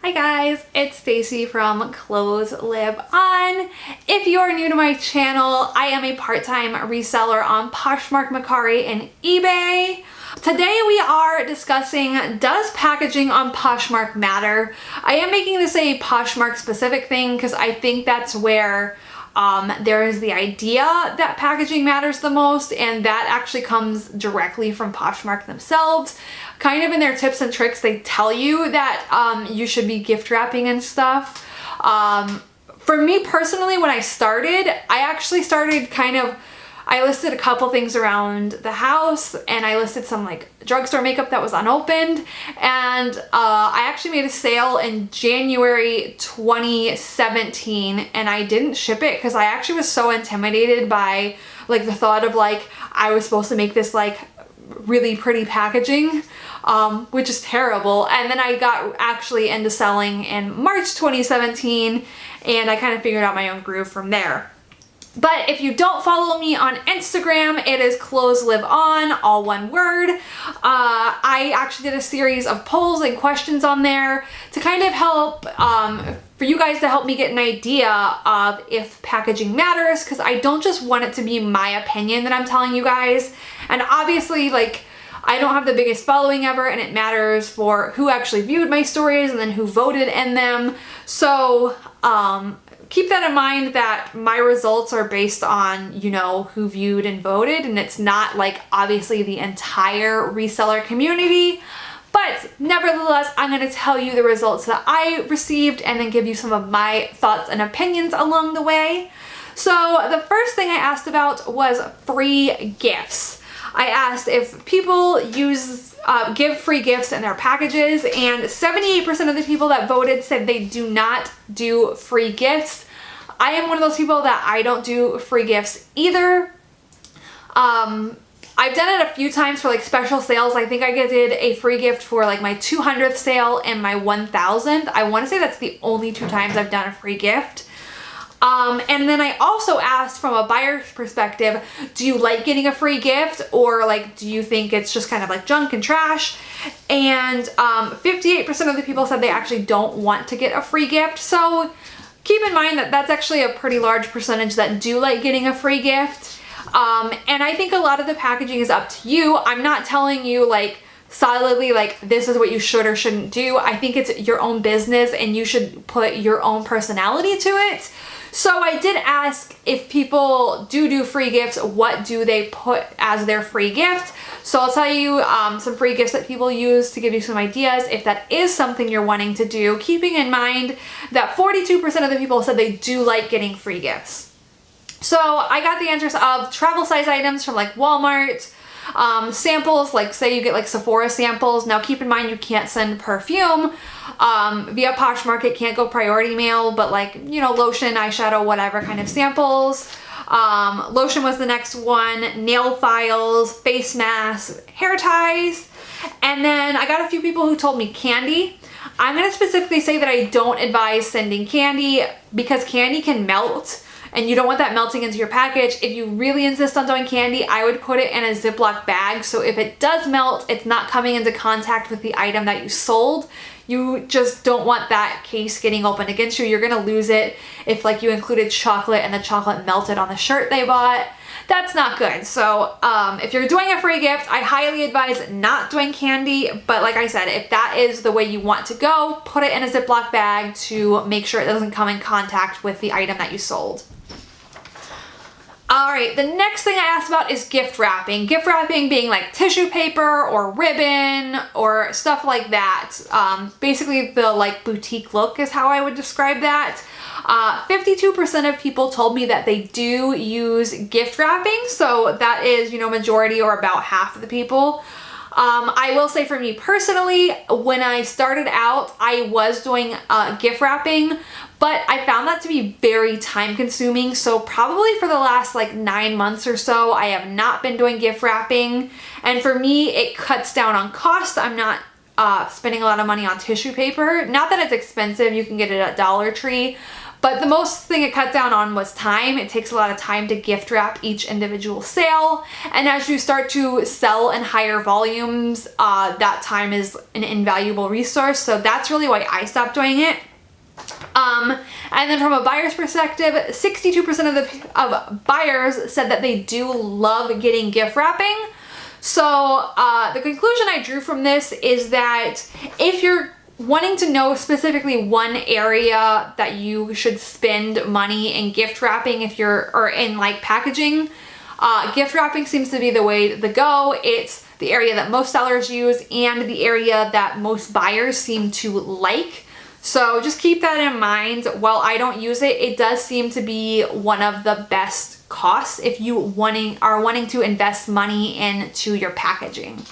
Hi guys, it's Stacy from Clothes Live On. If you are new to my channel, I am a part-time reseller on Poshmark, Mercari, and eBay. Today we are discussing, does packaging on Poshmark matter? I am making this a Poshmark specific thing because I think that's where there is the idea that packaging matters the most, and that actually comes directly from Poshmark themselves. Kind of in their tips and tricks, they tell you that you should be gift wrapping and stuff. For me personally, when I started, I actually started I listed a couple things around the house, and I listed some like drugstore makeup that was unopened, and I actually made a sale in January 2017, and I didn't ship it because I actually was so intimidated by like the thought of like I was supposed to make this like really pretty packaging, which is terrible. And then I got actually into selling in March 2017, and I kind of figured out my own groove from there. But if you don't follow me on Instagram, it is Clothes Live On, all one word. I actually did a series of polls and questions on there to kind of help, for you guys to help me get an idea of if packaging matters, because I don't just want it to be my opinion that I'm telling you guys. And obviously, like, I don't have the biggest following ever, and it matters for who actually viewed my stories and then who voted in them. So, keep that in mind that my results are based on, you know, who viewed and voted, and it's not like obviously the entire reseller community. But nevertheless, I'm going to tell you the results that I received and then give you some of my thoughts and opinions along the way. So the first thing I asked about was free gifts. I asked if people give free gifts in their packages, and 78% of the people that voted said they do not do free gifts. I am one of those people that I don't do free gifts either. I've done it a few times for like special sales. I think I did a free gift for like my 200th sale and my 1000th. I want to say that's the only 2 times I've done a free gift. And then I also asked from a buyer's perspective, do you like getting a free gift, or like, do you think it's just kind of like junk and trash? And 58% of the people said they actually don't want to get a free gift. So keep in mind that that's actually a pretty large percentage that do like getting a free gift. And I think a lot of the packaging is up to you. I'm not telling you like solidly like this is what you should or shouldn't do. I think it's your own business and you should put your own personality to it. So I did ask if people do free gifts, what do they put as their free gift? So I'll tell you some free gifts that people use to give you some ideas if that is something you're wanting to do, keeping in mind that 42% of the people said they do like getting free gifts. So I got the answers of travel size items from like Walmart, samples, like say you get like Sephora samples. Now keep in mind you can't send perfume via Poshmark. It can't go priority mail, but like, you know, lotion, eyeshadow, whatever kind of samples. Lotion was the next one, nail files, face masks, hair ties. And then I got a few people who told me candy. I'm going to specifically say that I don't advise sending candy because candy can melt, and you don't want that melting into your package. If you really insist on doing candy, I would put it in a Ziploc bag. So if it does melt, it's not coming into contact with the item that you sold. You just don't want that case getting opened against you. You're gonna lose it if like you included chocolate and the chocolate melted on the shirt they bought. That's not good. So if you're doing a free gift, I highly advise not doing candy. But like I said, if that is the way you want to go, put it in a Ziploc bag to make sure it doesn't come in contact with the item that you sold. All right, the next thing I asked about is gift wrapping. Gift wrapping being like tissue paper or ribbon or stuff like that. Basically the like boutique look is how I would describe that. 52% of people told me that they do use gift wrapping. So that is, you know, majority or about half of the people. I will say for me personally, when I started out, I was doing gift wrapping, but I found that to be very time consuming. So probably for the last like 9 months or so, I have not been doing gift wrapping. And for me, it cuts down on cost. I'm not spending a lot of money on tissue paper. Not that it's expensive, you can get it at Dollar Tree, But the most thing it cut down on was time. It takes a lot of time to gift wrap each individual sale. And as you start to sell in higher volumes, that time is an invaluable resource. So that's really why I stopped doing it. And then from a buyer's perspective, 62% of buyers said that they do love getting gift wrapping. So the conclusion I drew from this is that if you're wanting to know specifically one area that you should spend money in gift wrapping, or in like packaging, gift wrapping seems to be the way to go. It's the area that most sellers use and the area that most buyers seem to like. So just keep that in mind. While I don't use it, it does seem to be one of the best costs if you are wanting to invest money into your packaging.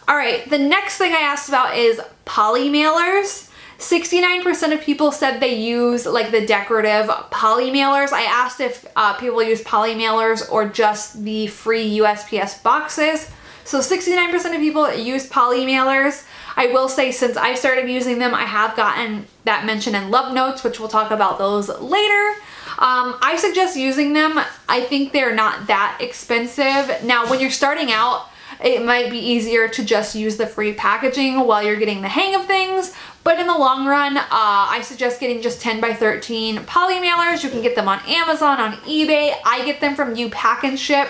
All right, the next thing I asked about is poly mailers. 69% of people said they use like the decorative poly mailers. I asked if people use poly mailers or just the free USPS boxes. So 69% of people use poly mailers. I will say since I started using them, I have gotten that mention in love notes, which we'll talk about those later. I suggest using them. I think they're not that expensive. Now, when you're starting out, it might be easier to just use the free packaging while you're getting the hang of things. But in the long run, I suggest getting just 10 by 13 poly mailers. You can get them on Amazon, on eBay. I get them from Pack and Ship.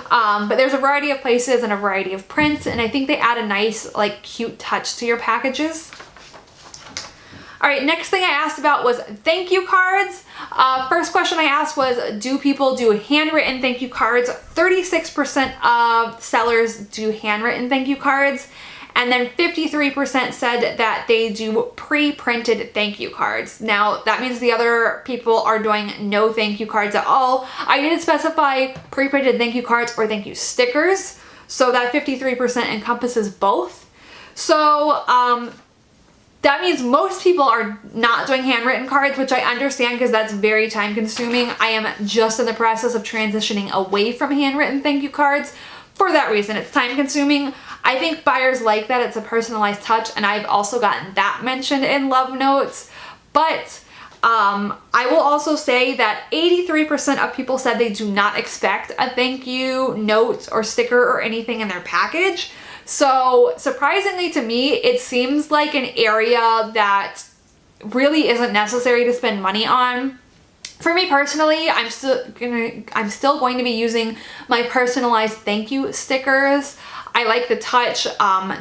But there's a variety of places and a variety of prints, and I think they add a nice, like, cute touch to your packages. All right, next thing I asked about was thank you cards. First question I asked was, do people do handwritten thank you cards? 36% of sellers do handwritten thank you cards. And then 53% said that they do pre-printed thank you cards. Now, that means the other people are doing no thank you cards at all. I didn't specify pre-printed thank you cards or thank you stickers. So that 53% encompasses both. So that means most people are not doing handwritten cards, which I understand because that's very time consuming. I am just in the process of transitioning away from handwritten thank you cards. For that reason, it's time consuming. I think buyers like that. It's a personalized touch, and I've also gotten that mentioned in love notes. But I will also say that 83% of people said they do not expect a thank you note or sticker or anything in their package. So surprisingly to me, it seems like an area that really isn't necessary to spend money on. For me personally, I'm still going to be using my personalized thank you stickers. I like the touch.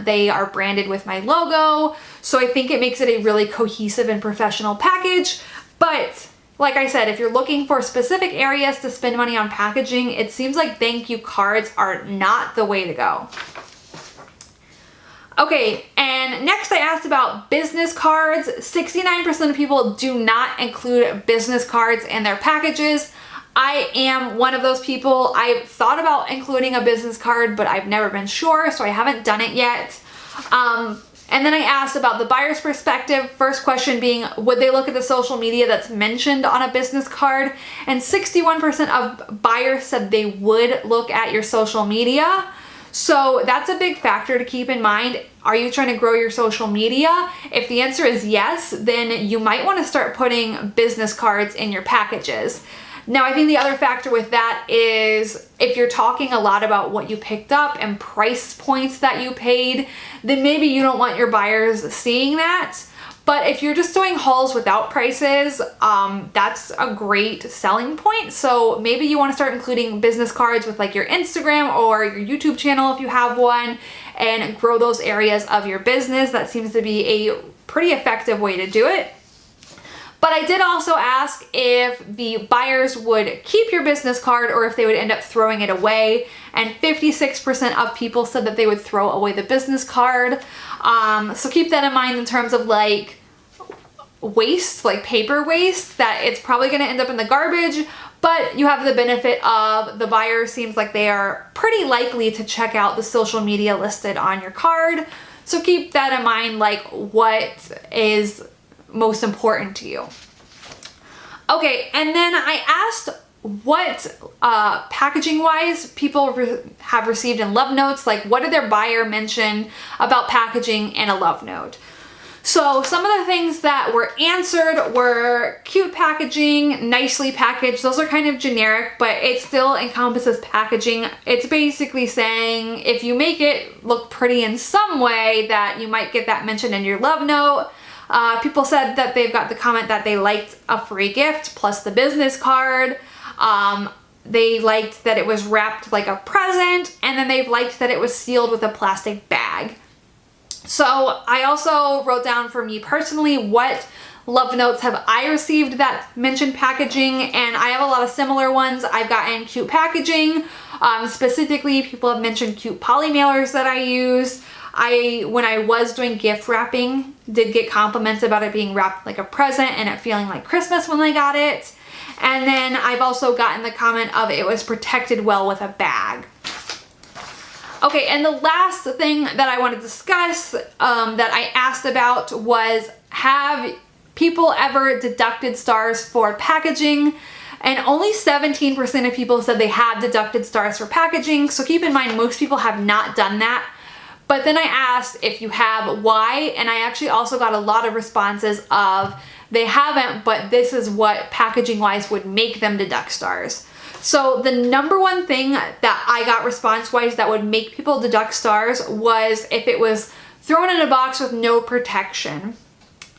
They are branded with my logo, so I think it makes it a really cohesive and professional package. But like I said, if you're looking for specific areas to spend money on packaging, it seems like thank you cards are not the way to go. Okay, and next I asked about business cards. 69% of people do not include business cards in their packages. I am one of those people. I've thought about including a business card, but I've never been sure, so I haven't done it yet. And then I asked about the buyer's perspective. First question being, would they look at the social media that's mentioned on a business card? And 61% of buyers said they would look at your social media. So that's a big factor to keep in mind. Are you trying to grow your social media? If the answer is yes, then you might want to start putting business cards in your packages. Now, I think the other factor with that is if you're talking a lot about what you picked up and price points that you paid, then maybe you don't want your buyers seeing that. But if you're just doing hauls without prices, that's a great selling point. So maybe you want to start including business cards with like your Instagram or your YouTube channel if you have one, and grow those areas of your business. That seems to be a pretty effective way to do it. But I did also ask if the buyers would keep your business card or if they would end up throwing it away. And 56% of people said that they would throw away the business card. So keep that in mind in terms of like waste, like paper waste, that it's probably going to end up in the garbage. But you have the benefit of the buyer seems like they are pretty likely to check out the social media listed on your card. So keep that in mind, like what is most important to you. Okay, and then I asked what packaging wise people have received in love notes, like what did their buyer mention about packaging in a love note. So some of the things that were answered were cute packaging, nicely packaged. Those are kind of generic, but it still encompasses packaging. It's basically saying if you make it look pretty in some way that you might get that mentioned in your love note. People said that they've got the comment that they liked a free gift plus the business card. They liked that it was wrapped like a present, and then they've liked that it was sealed with a plastic bag. So I also wrote down for me personally what love notes have I received that mentioned packaging, and I have a lot of similar ones. I've gotten cute packaging. Specifically, people have mentioned cute poly mailers that I use. When I was doing gift wrapping, did get compliments about it being wrapped like a present and it feeling like Christmas when I got it. And then I've also gotten the comment of it was protected well with a bag. Okay, and the last thing that I want to discuss that I asked about was, have people ever deducted stars for packaging? And only 17% of people said they have deducted stars for packaging. So keep in mind, most people have not done that. But then I asked if you have, why? And I actually also got a lot of responses of they haven't, but this is what packaging wise would make them deduct stars. So the number one thing that I got response wise that would make people deduct stars was if it was thrown in a box with no protection.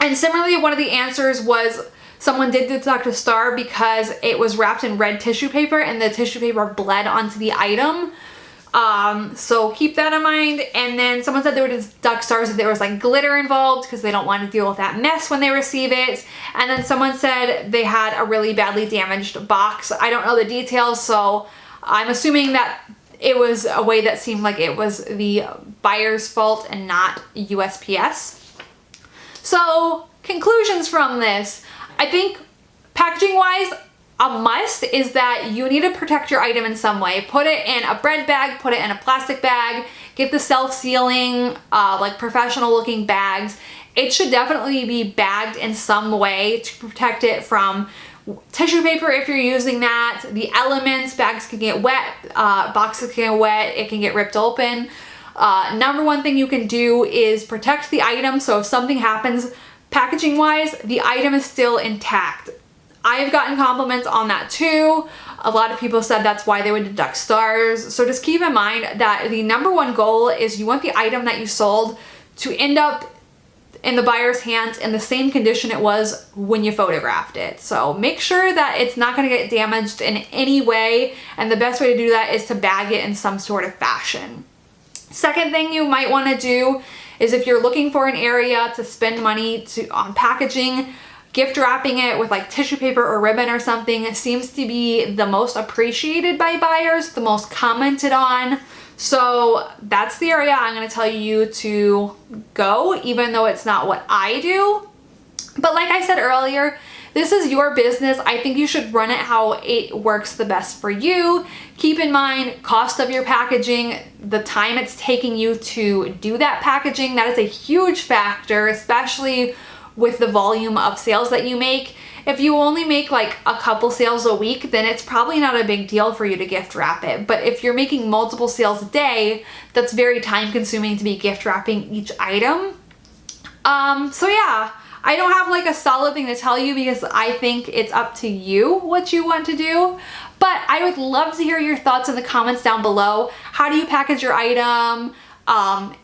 And similarly, one of the answers was someone did deduct a star because it was wrapped in red tissue paper and the tissue paper bled onto the item. So keep that in mind. And then someone said they would deduct stars if there was like glitter involved because they don't want to deal with that mess when they receive it. And then someone said they had a really badly damaged box. I don't know the details, so I'm assuming that it was a way that seemed like it was the buyer's fault and not USPS. So conclusions from this, I think packaging wise, a must is that you need to protect your item in some way. Put it in a bread bag, put it in a plastic bag, get the self-sealing, like professional looking bags. It should definitely be bagged in some way to protect it from tissue paper if you're using that, the elements, bags can get wet, boxes can get wet, it can get ripped open. Number one thing you can do is protect the item, so if something happens packaging wise, the item is still intact. I've gotten compliments on that too. A lot of people said that's why they would deduct stars. So just keep in mind that the number one goal is you want the item that you sold to end up in the buyer's hands in the same condition it was when you photographed it. So make sure that it's not going to get damaged in any way, and the best way to do that is to bag it in some sort of fashion. Second thing you might want to do is if you're looking for an area to spend money on packaging, gift wrapping it with like tissue paper or ribbon or something seems to be the most appreciated by buyers, the most commented on. So that's the area I'm going to tell you to go, even though it's not what I do. But like I said earlier, this is your business. I think you should run it how it works the best for you. Keep in mind cost of your packaging, the time it's taking you to do that packaging. That is a huge factor, especially with the volume of sales that you make. If you only make like a couple sales a week, then it's probably not a big deal for you to gift wrap it. But if you're making multiple sales a day, that's very time consuming to be gift wrapping each item. So yeah, I don't have like a solid thing to tell you because I think it's up to you what you want to do. But I would love to hear your thoughts in the comments down below. How do you package your item?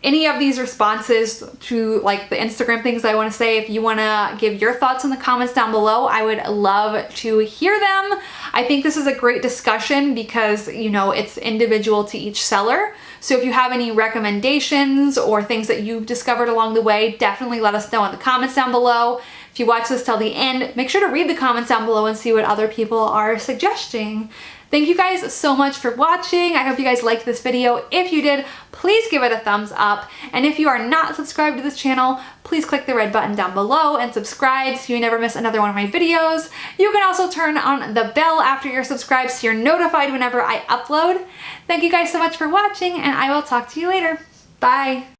Any of these responses to like the Instagram things I want to say, if you want to give your thoughts in the comments down below, I would love to hear them. I think this is a great discussion because, you know, it's individual to each seller. So if you have any recommendations or things that you've discovered along the way, definitely let us know in the comments down below. If you watch this till the end, make sure to read the comments down below and see what other people are suggesting. Thank you guys so much for watching. I hope you guys liked this video. If you did, please give it a thumbs up. And if you are not subscribed to this channel, please click the red button down below and subscribe so you never miss another one of my videos. You can also turn on the bell after you're subscribed so you're notified whenever I upload. Thank you guys so much for watching, and I will talk to you later. Bye.